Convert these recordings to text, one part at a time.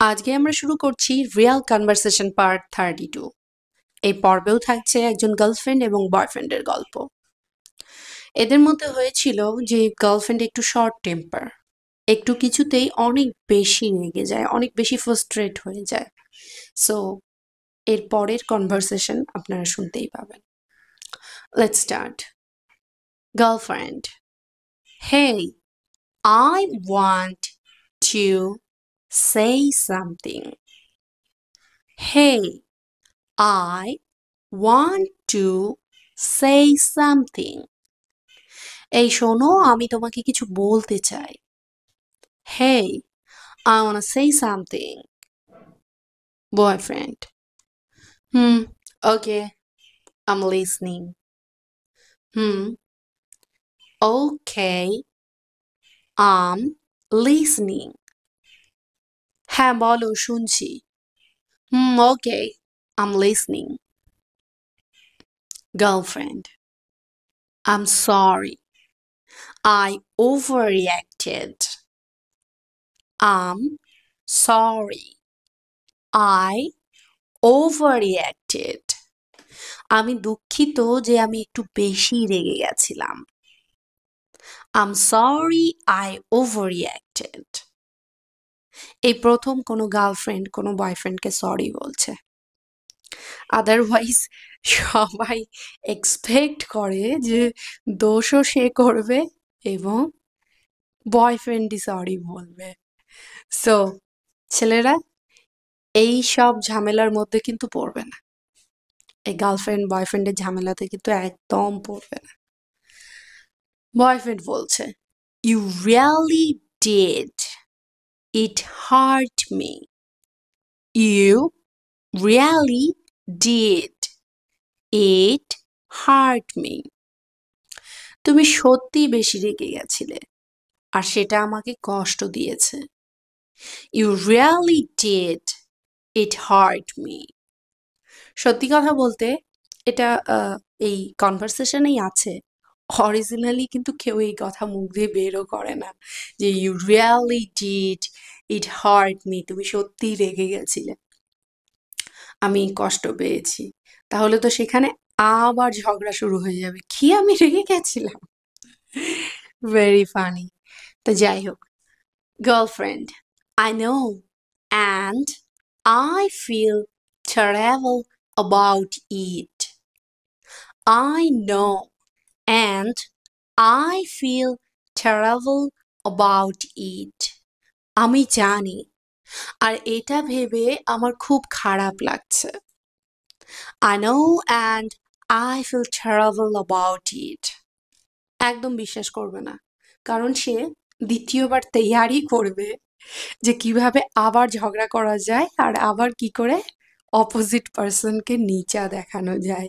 আজকে আমরা শুরু করছি রিয়েল কনভারসেশন পার্ট 32। এই পর্বেও থাকছে একজন গার্লফ্রেন্ড এবং বয়ফ্রেন্ডের গল্প। এদের মধ্যে হয়েছিল যে গার্লফ্রেন্ড একটু শর্ট টেম্পার, একটু কিছুতেই অনেক বেশি রেগে যায়, অনেক বেশি ফ্রাস্ট্রেট হয়ে যায়। সো এর পরের কনভারসেশন আপনারা শুনতেই পাবেন। Let's start. Girlfriend: hey, I want to say something. Hey, I want to say something. এই শোনো, আমি তোমাকে কিছু বলতে চাই। Hey, I wanna say something. Boyfriend: Okay, I'm listening. Hmm, okay, I'm listening. হ্যাঁ বলো, শুনছি। Okay, I'm listening. Girlfriend: I'm sorry, I overreacted. I'm sorry, I overreacted. আমি দুঃখিত যে আমি একটু বেশি রেগে গেছিলাম। I'm sorry I overreacted. এই প্রথম কোনো গার্লফ্রেন্ড কোনো বয়ফ্রেন্ডকে সরি বলছে। আদারওয়াইজ সবাই এক্সপেক্ট করে যে দোষও সে করবে এবং বয়ফ্রেন্ডই সরি বলবে। সো ছেলেরা, এই সব ঝামেলার মধ্যে কিন্তু পড়বে না। এই গার্লফ্রেন্ড বয়ফ্রেন্ডের ঝামেলাতে কিন্তু একদম পড়বে না। বয়ফ্রেন্ড বলছে, You really did. It hurt me. You really did. It hurt me. তুমি সত্যি বেশি রেগে গেছিলে আর সেটা আমাকে কষ্ট দিয়েছে। You really did. It hurt me. সত্যি কথা বলতে এটা এই কনভারসেশনেই আছে। অরিজিনালি কিন্তু কেউ এই কথা মুখ দিয়ে বেরও করে না যে you really did it hurt me, তুমি সত্যিই রেগে গেছিলে, আমি কষ্ট পেয়েছি। তাহলে তো সেখানে আবার ঝগড়া শুরু হয়ে যাবে, কি আমি রেগে গেছিলাম। Very funny. তো যাই হোক, girlfriend: I know and I feel terrible about it. I know and I feel terrible about it. আমি জানি আর এটা ভেবে আমার খুব খারাপ লাগছে। I know and I feel terrible about it. একদম বিশ্বাস করবে না, কারণ সে দ্বিতীয়বার তৈয়ারি করবে যে কিভাবে আবার ঝগড়া করা যায় আর আবার কি করে অপোজিট পার্সনকে নিচা দেখানো যায়।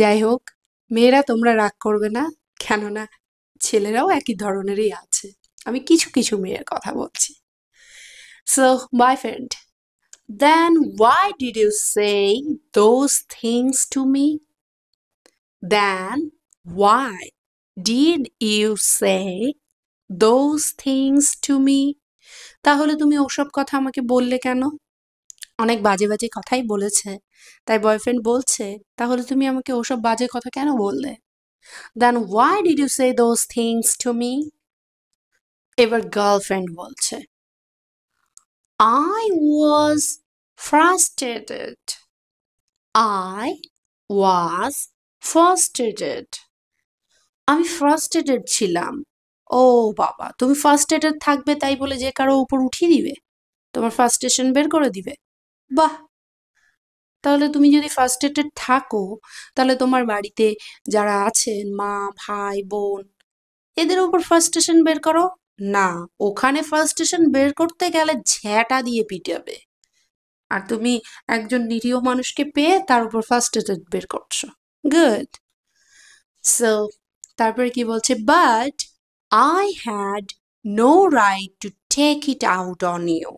যাই হোক, মেয়েরা তোমরা রাগ করবে না, কেননা ছেলেরাও একই ধরনেরই আছে। আমি কিছু কিছু মেয়ের কথা বলছি। So boyfriend: Then why did you say those things to me? Then why did you say those things to me? তাহলে তুমি ওসব কথা আমাকে বললে কেন? অনেক বাজে বাজে কথাই বলেছে, তাই বয়ফ্রেন্ড বলছে, তাহলে তুমি আমাকে ওসব বাজে কথা কেন বললে? Then why did you say those things to me? এবার গার্লফ্রেন্ড বলছে, I was frustrated. I was frustrated. আমি ফ্রাস্ট্রেটেড ছিলাম। ও বাবা, তুমি ফ্রাস্ট্রেটেড থাকবে তাই বলে যে কারো উপর উঠিয়ে দিবে, তোমার ফ্রাস্ট্রেশন বের করে দিবে? বাহ! তাহলে তুমি যদি ফ্রাস্ট্রেটেড থাকো, তাহলে তোমার বাড়িতে যারা আছেন মা, ভাই, বোন, এদের উপর ফ্রাস্ট্রেশন বের করো না। ওখানে ফ্রাস্ট্রেশন বের করতে গেলে ঝ্যাঁটা দিয়ে পিটাবে, আর তুমি একজন নিরীহ মানুষকে পেয়ে তার উপর ফ্রাস্ট্রেটেড বের করছো। গুড। সো তারপরে কি বলছে, but I had no right to take it out on you.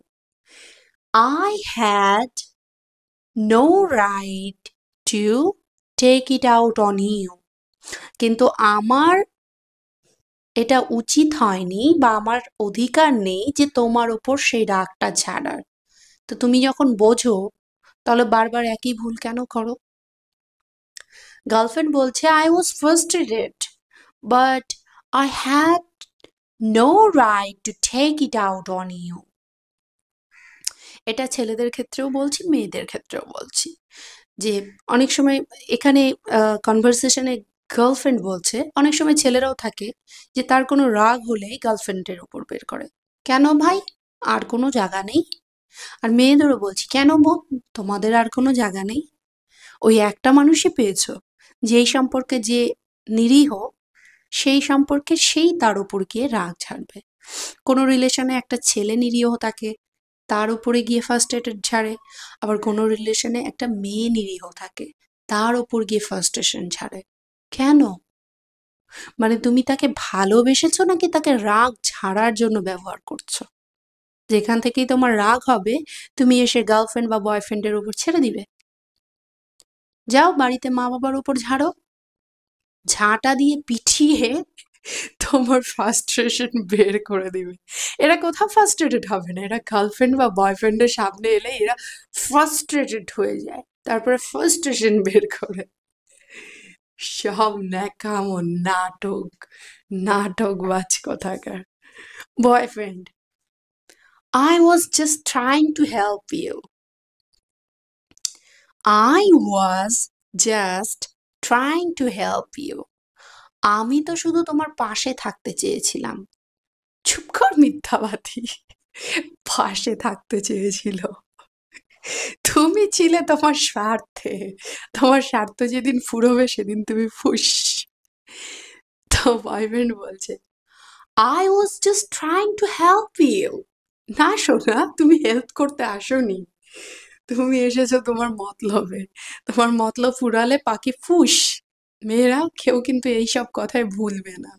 I had no right to take it out on you. কিন্তু আমার এটা উচিত হয়নি বা আমার অধিকার নেই যে তোমার ওপর সেই রাগটা ঝাড়ার। তো তুমি যখন বোঝো তাহলে বারবার একই ভুল কেন করো? গার্লফ্রেন্ড বলছে, I was frustrated but I had no right to take it out on you. এটা ছেলেদের ক্ষেত্রেও বলছি, মেয়েদের ক্ষেত্রেও বলছি, যে অনেক সময় এখানে কনভারসেশনে গার্লফ্রেন্ড বলছে, অনেক সময় ছেলেরাও থাকে যে তার কোনো রাগ হলেই গার্লফ্রেন্ডের ওপর বের করে, কেন ভাই, আর কোনো জায়গা নেই? আর মেয়েদেরও বলছি, কেন বোন, তোমাদের আর কোনো জায়গা নেই? ওই একটা মানুষই পেয়েছো, যেই সম্পর্কে যে নিরীহ, সেই সম্পর্কে সেই তার উপর গিয়ে রাগ ঝাড়বে। কোনো রিলেশনে একটা ছেলে নিরীহ থাকে, তার উপরে গিয়ে ফার্স্ট্রেটেড ঝাড়ে। আবার কোনো রিলেশনে একটা মেয়ে নিরীহ থাকে, তার উপর গিয়ে ফার্স্ট্রেশন ঝাড়ে। কেন? মানে তুমি তাকে ভালোবেসেছো নাকি তাকে রাগ ঝাড়ার জন্য ব্যবহার করছো? যেখান থেকেই তোমার রাগ হবে, তুমি এসে গার্লফ্রেন্ড বা বয়ফ্রেন্ডের উপর ছেড়ে দিবে? যাও বাড়িতে মা বাবার উপর ঝাড়ো, ঝাঁটা দিয়ে পিঠিয়ে তোমার ফ্রাস্ট্রেশন বের করে দিবে। এরা কোথাও ফ্রাস্ট্রেটেড হবে না, এরা গার্লফ্রেন্ড বা বয়ফ্রেন্ডের সামনে এলে এরা ফ্রাস্ট্রেটেড হয়ে যায়, তারপরে ফ্রাস্ট্রেশন বের করে। সব ন্যাকামো, নাটক, নাটকবাজ কোথাকার। Boyfriend, I was just trying to help you. I was just trying to help you. আমি তো শুধু তোমার পাশে থাকতে চেয়েছিলাম। চুপ কর মিথ্যাবাদী, পাশে থাকতে চেয়েছিল? তুমি ছিলে তোমার স্বার্থে, তোমার স্বার্থ যেদিন ফুরোবে সেদিন তুমি ফুস। তো বয়ফ্রেন্ড বলছে, I was just trying to help you. না সোনা, তুমি হেল্প করতে আসোনি, তুমি এসেছো তোমার মতলবে। তোমার মতলব ফুরালে পাখি ফুস। মেয়েরা কেউ কিন্তু এইসব কথায় ভুলবে না।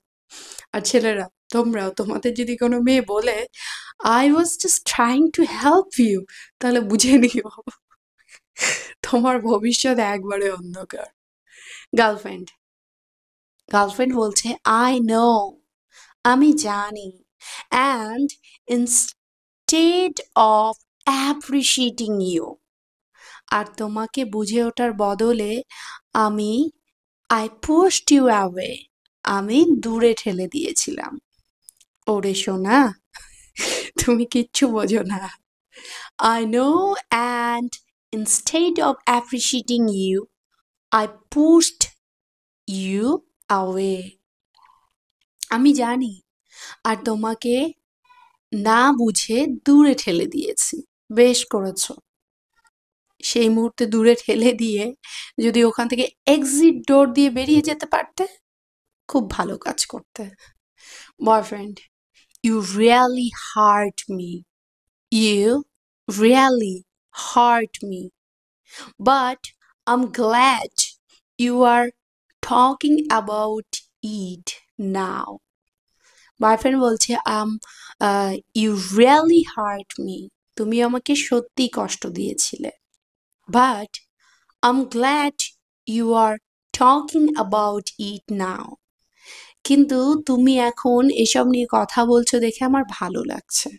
আর ছেলেরা, তোমরাও, তোমাদের যদি কোনো মেয়ে বলে I was just trying to help you, তাহলে বুঝে নিও তোমার ভবিষ্যৎ একবারে অন্ধকার। গার্লফ্রেন্ড, গার্লফ্রেন্ড বলছে, আই নো, আমি জানি, and instead of appreciating you, আর তোমাকে বুঝে ওঠার বদলে আমি আই পুশড ইউ অ্যাওয়ে, আমি দূরে ঠেলে দিয়েছিলাম। ওরে সোনা, তুমি কিচ্ছু বোঝো না। I know, and instead of appreciating you, I pushed you away. আমি জানি, আর তোমাকে না বুঝে দূরে ঠেলে দিয়েছি। বেশ করেছো। সেই মুহূর্তে দূরে ঠেলে দিয়ে যদি ওখান থেকে এক্সিট ডোর দিয়ে বেরিয়ে যেতে পারতে, খুব ভালো কাজ করতে। Boyfriend, you really hurt me. You really hurt me. But I'm glad you are talking about it now. Boyfriend বলছে, you really hurt me. তুমি আমাকে সত্যি কষ্ট দিয়েছিলে। But I'm glad you are talking about it now. কিন্তু তুমি এখন এসব নিয়ে কথা বলছো দেখে আমার ভালো লাগছে।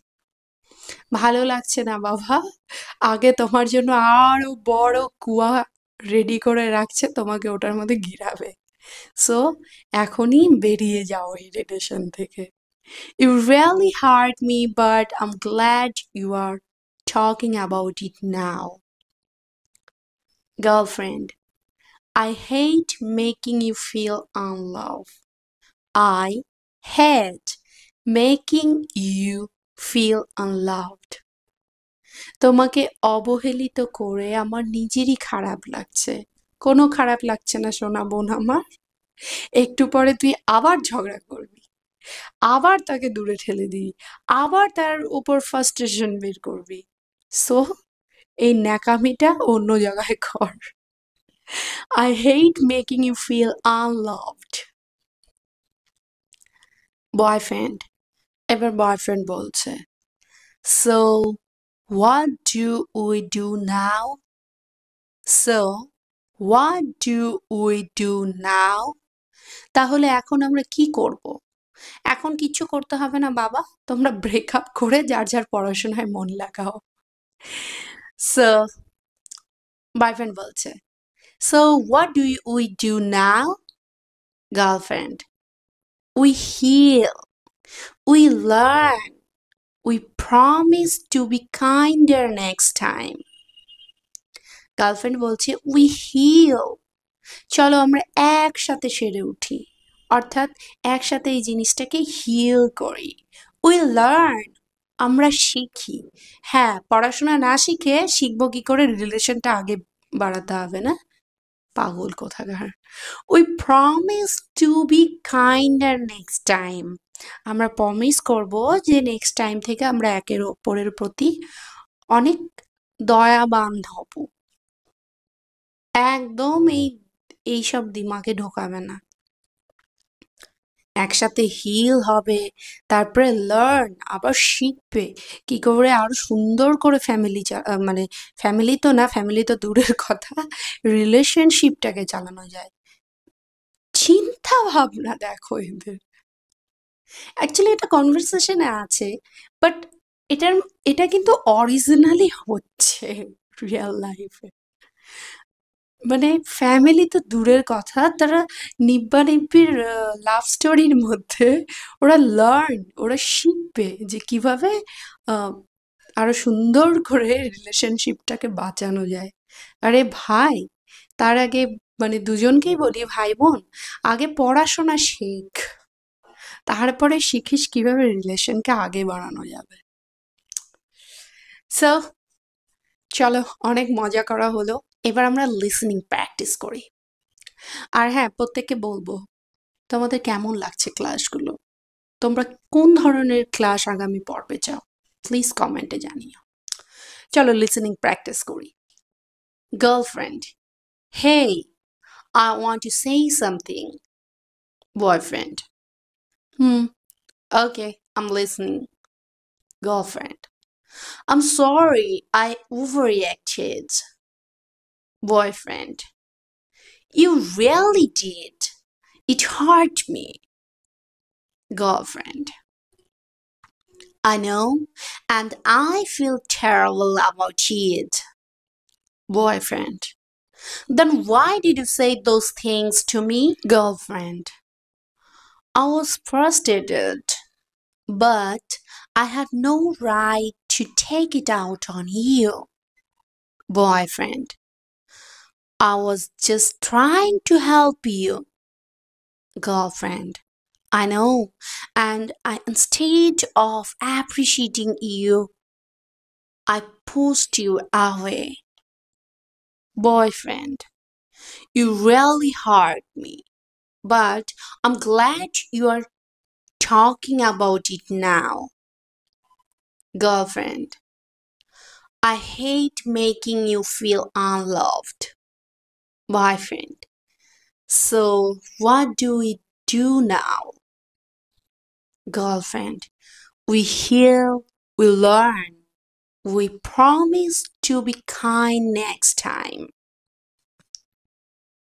ভালো লাগছে না বাবা, আগে তোমার জন্য আরো বড় কুয়া রেডি করে রাখছে, তোমাকে ওটার মধ্যে গিরাবে। সো এখনই বেরিয়ে যাও এই রিলেশন থেকে। You really hurt me, but I'm glad you are talking about it now. Girlfriend, I hate making you feel unloved. I hate making you feel unloved. তোমাকে অবহেলিত করে আমার নিজেরই খারাপ লাগছে। কোনো খারাপ লাগছে না সোনা বোন আমার। একটু পরে তুই আবার ঝগড়া করবি, আবার তাকে দূরে ঠেলে দিবি, আবার তার উপর ফ্রাস্ট্রেশন বের করবি। সো এই ন্যাকামিটা অন্য জায়গায় কর। I hate making you feel unloved. Boyfriend, এবার বয়ফ্রেন্ড বলছে, so what do we do now? So what do we do now? তাহলে এখন আমরা কি করব? এখন কিচ্ছু করতে হবে না বাবা, তোমরা ব্রেকআপ করে যার যার পড়াশোনায় মন লাগাও। So বয়ফ্রেন্ড বলছে, so what we do now? Girlfriend, we heal, we learn, we promise to be kinder next time. Girlfriend বলছে উই হিল, চলো আমরা একসাথে সেরে উঠি, অর্থাৎ একসাথে এই জিনিসটাকে হিল করি। উই লার্ন, আমরা শিখি। হ্যাঁ, পড়াশোনা না শিখে শিখবো কি করে, রিলেশনটা আগে বাড়াতে হবে না, পাগল কোথাকার। We promise to be kinder next time, আমরা প্রমিস করব যে নেক্সট টাইম থেকে আমরা একের অপরের প্রতি অনেক দয়াবান হব। একদম এইসব দিমাগে ঢোকাবে না। একসাথে হিল হবে, তারপরে লার্ন, আবার শিখবে কি করে আরো সুন্দর করে মানে ফ্যামিলি তো না, ফ্যামিলি তো দূরের কথা, রিলেশনশিপটাকে চালানো যায়। চিন্তা ভাবনা দেখো এদের। অ্যাকচুয়ালি এটা কনভারসেশনে আছে, বাট এটা কিন্তু অরিজিনালি হচ্ছে রিয়েল লাইফে। মানে ফ্যামিলি তো দূরের কথা, তারা নিব্বা নিব্বির লাভ স্টোরির মধ্যে ওরা শিখবে যে কিভাবে আরো সুন্দর করে রিলেশনশিপটাকে বাঁচানো যায়। আরে ভাই, তার আগে মানে দুজনকেই বলি, ভাই বোন, আগে পড়াশোনা শেখ, তারপরে শিখিস কিভাবে রিলেশনকে আগে বাড়ানো যাবে। সো চলো, অনেক মজা করা হলো, এবার আমরা লিসেনিং প্র্যাকটিস করি। আর হ্যাঁ, প্রত্যেককে বলবো তোমাদের কেমন লাগছে ক্লাসগুলো, তোমরা কোন ধরনের ক্লাস আগামী পর্বে চাও, প্লিজ কমেন্টে জানিও। চলো লিসেনিং প্র্যাকটিস করি। Girlfriend, hey, I want to say something. Boyfriend, okay, I'm listening. Girlfriend, I'm sorry I overreacted. Boyfriend, you really did. It hurt me. Girlfriend, I know, and I feel terrible about it. Boyfriend, then why did you say those things to me? Girlfriend, I was frustrated, but I had no right to take it out on you. Boyfriend, I was just trying to help you. Girlfriend, I know, and instead of appreciating you, I pushed you away. Boyfriend, you really hurt me, but I'm glad you are talking about it now. Girlfriend, I hate making you feel unloved. Boyfriend, so what do we do now? Girlfriend, we heal, we learn, we promise to be kind next time.